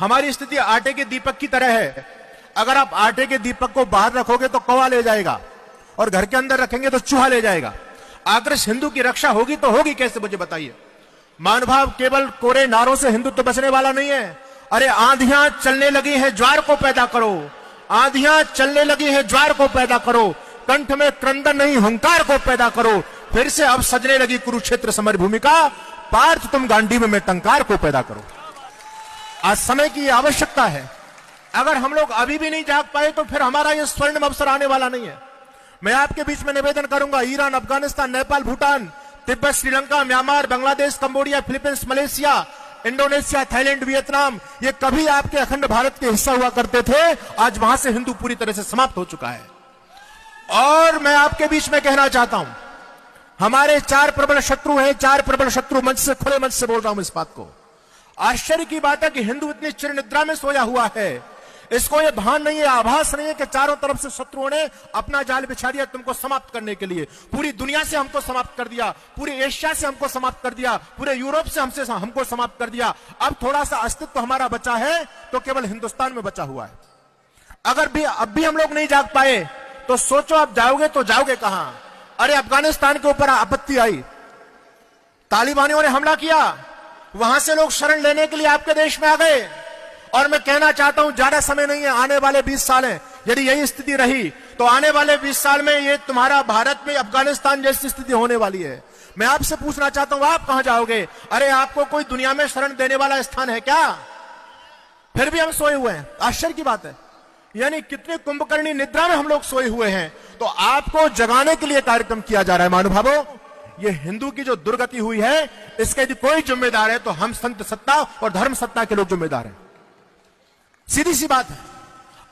हमारी स्थिति आटे के दीपक की तरह है। अगर आप आटे के दीपक को बाहर रखोगे तो कौवा ले जाएगा, और घर के अंदर रखेंगे तो चूहा ले जाएगा। आखिर हिंदू की रक्षा होगी तो होगी कैसे, मुझे बताइए। महानुभाव, केवल कोरे नारों से हिंदुत्व बचने वाला नहीं है। अरे आंधियां चलने लगी है, ज्वार को पैदा करो। आंधियां चलने लगी है, ज्वार को पैदा करो। कंठ में क्रंदन नहीं, हंकार को पैदा करो। फिर से अब सजने लगी कुरुक्षेत्र समर भूमिका, पार्थ तुम गांडीव में टंकार को पैदा करो। आज समय की आवश्यकता है। अगर हम लोग अभी भी नहीं जाग पाए तो फिर हमारा यह स्वर्णिम अवसर आने वाला नहीं है। मैं आपके बीच में निवेदन करूंगा, Iran, Afghanistan, Nepal, Bhutan, Tibet, Sri Lanka, Myanmar, Bangladesh, Cambodia, Philippines, Malaysia, Indonesia, Thailand, Vietnam, ये कभी आपके अखंड भारत के हिस्सा हुआ करते थे। आज वहां से हिंदू पूरी तरह से समाप्त हो चुका है। और मैं आपके बीच में कहना चाहता हूं, हमारे 4 प्रबल शत्रु हैं। 4 प्रबल शत्रु, मंच से, खुले मंच से बोल रहा हूं इस बात को। आश्चर्य की बात है कि हिंदू इतनी चिर निद्रा में सोया हुआ है, इसको ये भान नहीं है, आभास नहीं है कि चारों तरफ से शत्रुओं ने अपना जाल बिछा दिया तुमको समाप्त करने के लिए। पूरी दुनिया से हमको समाप्त कर दिया, पूरी एशिया से हमको समाप्त कर दिया, पूरे यूरोप से हमको समाप्त कर दिया। अब थोड़ा सा अस्तित्व हमारा बचा है तो केवल हिंदुस्तान में बचा हुआ है। अगर भी अब भी हम लोग नहीं जाग पाए तो सोचो आप जाओगे तो जाओगे कहां। अरे अफगानिस्तान के ऊपर आपत्ति आई, तालिबानियों ने हमला किया, वहां से लोग शरण लेने के लिए आपके देश में आ गए। और मैं कहना चाहता हूं, ज्यादा समय नहीं है, आने वाले 20 साल हैं। यदि यही स्थिति रही तो आने वाले 20 साल में ये तुम्हारा भारत में अफगानिस्तान जैसी स्थिति होने वाली है। मैं आपसे पूछना चाहता हूं, आप कहां जाओगे? अरे आपको कोई दुनिया में शरण देने वाला स्थान है क्या? फिर भी हम सोए हुए हैं। आश्चर्य की बात है, यानी कितने कुंभकर्णी निद्रा में हम लोग सोए हुए हैं। तो आपको जगाने के लिए कार्यक्रम किया जा रहा है। महानुभावों, ये हिंदू की जो दुर्गति हुई है, इसके यदि कोई जिम्मेदार है तो हम संत सत्ता और धर्म सत्ता के लोग जिम्मेदार हैं। सीधी सी बात है।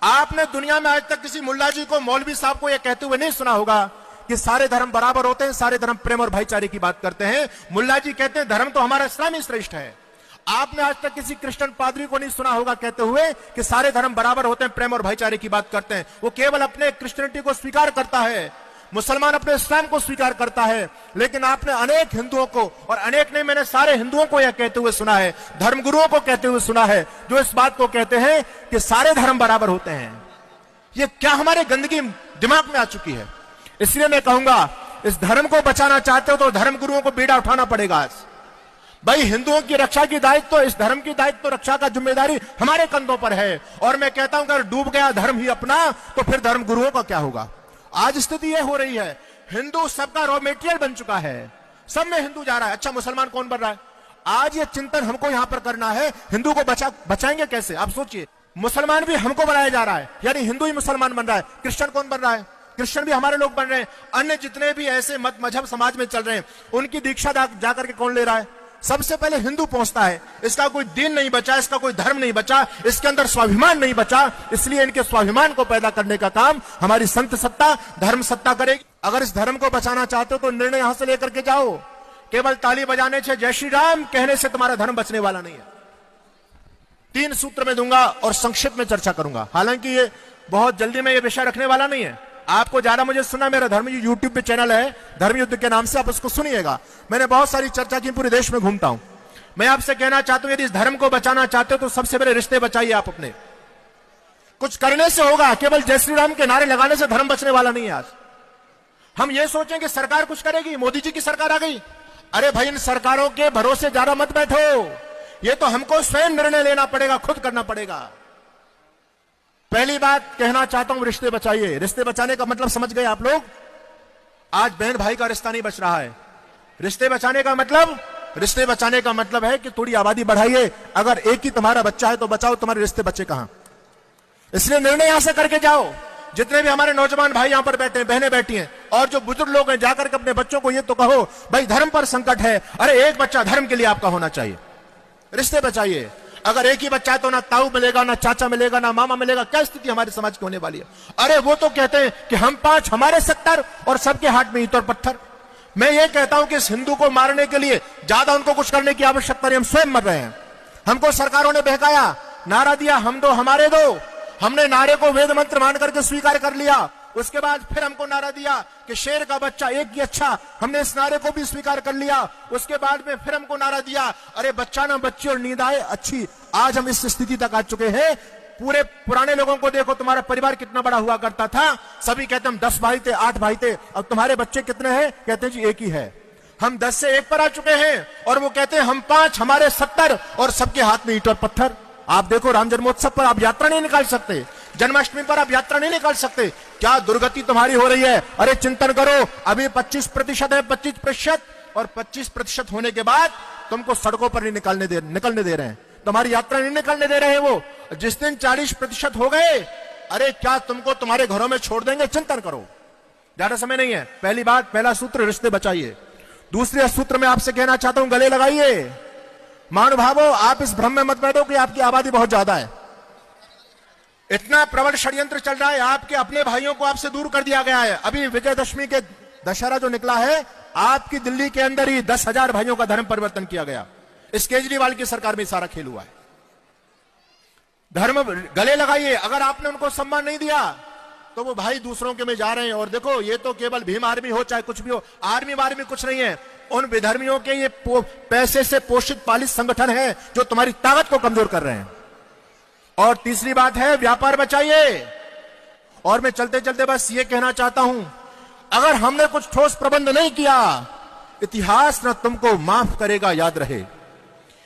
आपने दुनिया में आज तक किसी मुल्ला जी को, मौलवी साहब को यह कहते हुए नहीं सुना होगा कि सारे धर्म बराबर होते हैं, सारे धर्म प्रेम और भाईचारे की बात करते हैं। मुल्ला जी कहते हैं धर्म तो हमारा इस्लाम ही श्रेष्ठ है। आपने आज तक किसी क्रिश्चियन पादरी को नहीं सुना होगा कहते हुए कि सारे धर्म बराबर होते हैं, प्रेम और भाईचारे की बात करते हैं। वो केवल अपने क्रिश्चियनिटी को स्वीकार करता है, मुसलमान अपने इस्लाम को स्वीकार करता है। लेकिन आपने अनेक हिंदुओं को, और अनेक नहीं, मैंने सारे हिंदुओं को यह कहते हुए सुना है, धर्मगुरुओं को कहते हुए सुना है, जो इस बात को कहते हैं कि सारे धर्म बराबर होते हैं। ये क्या हमारे गंदगी दिमाग में आ चुकी है। इसलिए मैं कहूंगा, इस धर्म को बचाना चाहते हो तो धर्मगुरुओं को बीड़ा उठाना पड़ेगा। आज भाई, हिंदुओं की रक्षा की दायित्व, इस धर्म की दायित्व रक्षा का जिम्मेदारी हमारे कंधों पर है। और मैं कहता हूं, अगर डूब गया धर्म ही अपना तो फिर धर्मगुरुओं का क्या होगा। आज स्थिति यह हो रही है, हिंदू सबका रॉ मेटेरियल बन चुका है, सब में हिंदू जा रहा है। अच्छा, मुसलमान कौन बन रहा है? आज ये चिंतन हमको यहां पर करना है, हिंदू को बचाएंगे कैसे। आप सोचिए, मुसलमान भी हमको बनाया जा रहा है, यानी हिंदू ही मुसलमान बन रहा है। क्रिश्चियन कौन बन रहा है? क्रिश्चियन भी हमारे लोग बन रहे हैं। अन्य जितने भी ऐसे मत मजहब समाज में चल रहे हैं, उनकी दीक्षा जाकर के कौन ले रहा है? सबसे पहले हिंदू पहुंचता है। इसका कोई दीन नहीं बचा, इसका कोई धर्म नहीं बचा, इसके अंदर स्वाभिमान नहीं बचा। इसलिए इनके स्वाभिमान को पैदा करने का काम हमारी संत सत्ता, धर्म सत्ता करेगी। अगर इस धर्म को बचाना चाहते हो तो निर्णय यहां से लेकर के जाओ। केवल ताली बजाने से, जय श्री राम कहने से तुम्हारा धर्म बचने वाला नहीं है। 3 सूत्र में दूंगा और संक्षिप्त में चर्चा करूंगा। हालांकि ये बहुत जल्दी में ये विषय रखने वाला नहीं है। आपको ज्यादा मुझे सुना, मेरा धर्म यूट्यूब पे चैनल है धर्मयुद्ध के नाम से, आप उसको सुनिएगा। मैंने बहुत सारी चर्चा की, पूरे देश में घूमता हूं। मैं आपसे कहना चाहता हूं, यदि इस धर्म को बचाना चाहते हो तो सबसे पहले रिश्ते बचाइए आप अपने। कुछ करने से होगा, केवल जय श्री राम के नारे लगाने से धर्म बचने वाला नहीं है। आज हम ये सोचें कि सरकार कुछ करेगी, मोदी जी की सरकार आ गई। अरे भाई, इन सरकारों के भरोसे ज्यादा मत बैठो। ये तो हमको स्वयं निर्णय लेना पड़ेगा, खुद करना पड़ेगा। पहली बात कहना चाहता हूं, रिश्ते बचाइए। रिश्ते बचाने का मतलब समझ गए आप लोग? आज बहन भाई का रिश्ता नहीं बच रहा है। रिश्ते बचाने का मतलब है कि थोड़ी आबादी बढ़ाइए। अगर एक ही तुम्हारा बच्चा है तो बचाओ, तुम्हारे रिश्ते बचे कहां। इसलिए निर्णय यहां से करके जाओ। जितने भी हमारे नौजवान भाई यहां पर बैठे हैं, बहनें बैठी हैं, और जो बुजुर्ग लोग हैं, जाकर के अपने बच्चों को ये तो कहो, भाई धर्म पर संकट है। अरे एक बच्चा धर्म के लिए आपका होना चाहिए। रिश्ते बचाइए। अगर एक ही बच्चा है तो ना ताऊ मिलेगा, ना चाचा मिलेगा, ना मामा मिलेगा। क्या स्थिति हमारे समाज की होने वाली है। अरे वो तो कहते हैं कि हम 5 हमारे 70 और सबके हाथ में ईंट और पत्थर। मैं ये कहता हूं कि इस हिंदू को मारने के लिए ज्यादा उनको कुछ करने की आवश्यकता नहीं, हम स्वयं मर रहे हैं। हमको सरकारों ने बहकाया, नारा दिया हम दो हमारे दो। हमने नारे को वेद मंत्र मान करके स्वीकार कर लिया। उसके बाद फिर हमको नारा दिया कि शेर का बच्चा एक ही अच्छा, हमने इस नारे को भी स्वीकार कर लिया। उसके बाद में फिर हमको नारा दिया, अरे बच्चा ना बच्ची और नींद आए अच्छी। आज हम इस स्थिति तक आ चुके हैं। पूरे पुराने लोगों को देखो, तुम्हारा परिवार कितना बड़ा हुआ करता था। सभी कहते हम 10 भाई थे, 8 भाई थे। अब तुम्हारे बच्चे कितने हैं? कहते हैं जी एक ही है। हम 10 से 1 पर आ चुके हैं और वो कहते हैं हम 5, हमारे 70 और सबके हाथ में ईंट और पत्थर। आप देखो, राम जन्मोत्सव पर आप यात्रा नहीं निकाल सकते, जन्माष्टमी पर आप यात्रा नहीं निकाल सकते। क्या दुर्गति तुम्हारी हो रही है? अरे चिंतन करो, अभी 25% है, 25%, और 25% होने के बाद तुमको सड़कों पर नहीं निकलने दे रहे हैं, तुम्हारी यात्रा नहीं निकलने दे रहे हैं। वो जिस दिन 40% हो गए, अरे क्या तुमको तुम्हारे घरों में छोड़ देंगे? चिंतन करो, ज्यादा समय नहीं है। पहली बात, पहला सूत्र, रिश्ते बचाइए। दूसरे सूत्र में आपसे कहना चाहता हूं, गले लगाइए। महानुभावों, आप इस भ्रम में मत बैठो कि आपकी आबादी बहुत ज्यादा है। इतना प्रबल षड्यंत्र चल रहा है, आपके अपने भाइयों को आपसे दूर कर दिया गया है। अभी विजयदशमी के दशहरा जो निकला है, आपकी दिल्ली के अंदर ही 10,000 भाइयों का धर्म परिवर्तन किया गया। इस केजरीवाल की सरकार में सारा खेल हुआ है। धर्म गले लगाइए। अगर आपने उनको सम्मान नहीं दिया तो वो भाई दूसरों के में जा रहे हैं। और देखो, ये तो केवल भीम आर्मी हो चाहे कुछ भी हो, आर्मी वार्मी कुछ नहीं है। उन विधर्मियों के ये पैसे से पोषित पालित संगठन है जो तुम्हारी ताकत को कमजोर कर रहे हैं। और तीसरी बात है, व्यापार बचाइए। और मैं चलते चलते बस ये कहना चाहता हूं, अगर हमने कुछ ठोस प्रबंध नहीं किया, इतिहास न तुमको माफ करेगा, याद रहे।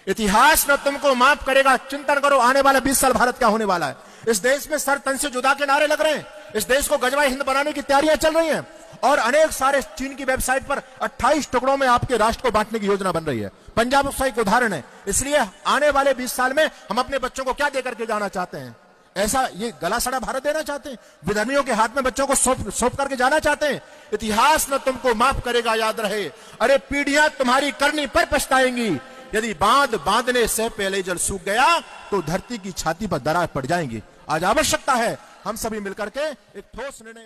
इतिहास न तुमको माफ करेगा। चिंतन करो, आने वाला 20 साल भारत क्या होने वाला है। इस देश में सर तन से जुदा के नारे लग रहे हैं। इस देश को गजवा हिंद बनाने की तैयारियां चल रही हैं। और अनेक सारे चीन की वेबसाइट पर 28 टुकड़ों में आपके राष्ट्र को बांटने की योजना बन रही है। पंजाब उसका एक उदाहरण है। इसलिए आने वाले 20 साल में हम अपने बच्चों को क्या देकर के जाना चाहते हैं? ऐसा ये गला सड़ा भारत देना चाहते हैं? विधर्मियों के हाथ में बच्चों को सौंप करके जाना चाहते हैं? इतिहास न तुमको माफ करेगा, याद रहे। अरे पीढ़ियां तुम्हारी करनी पर पछताएंगी। यदि बांधने से पहले जल सूख गया तो धरती की छाती पर दरार पड़ जाएंगी। आज आवश्यकता है हम सभी मिलकर के एक ठोस निर्णय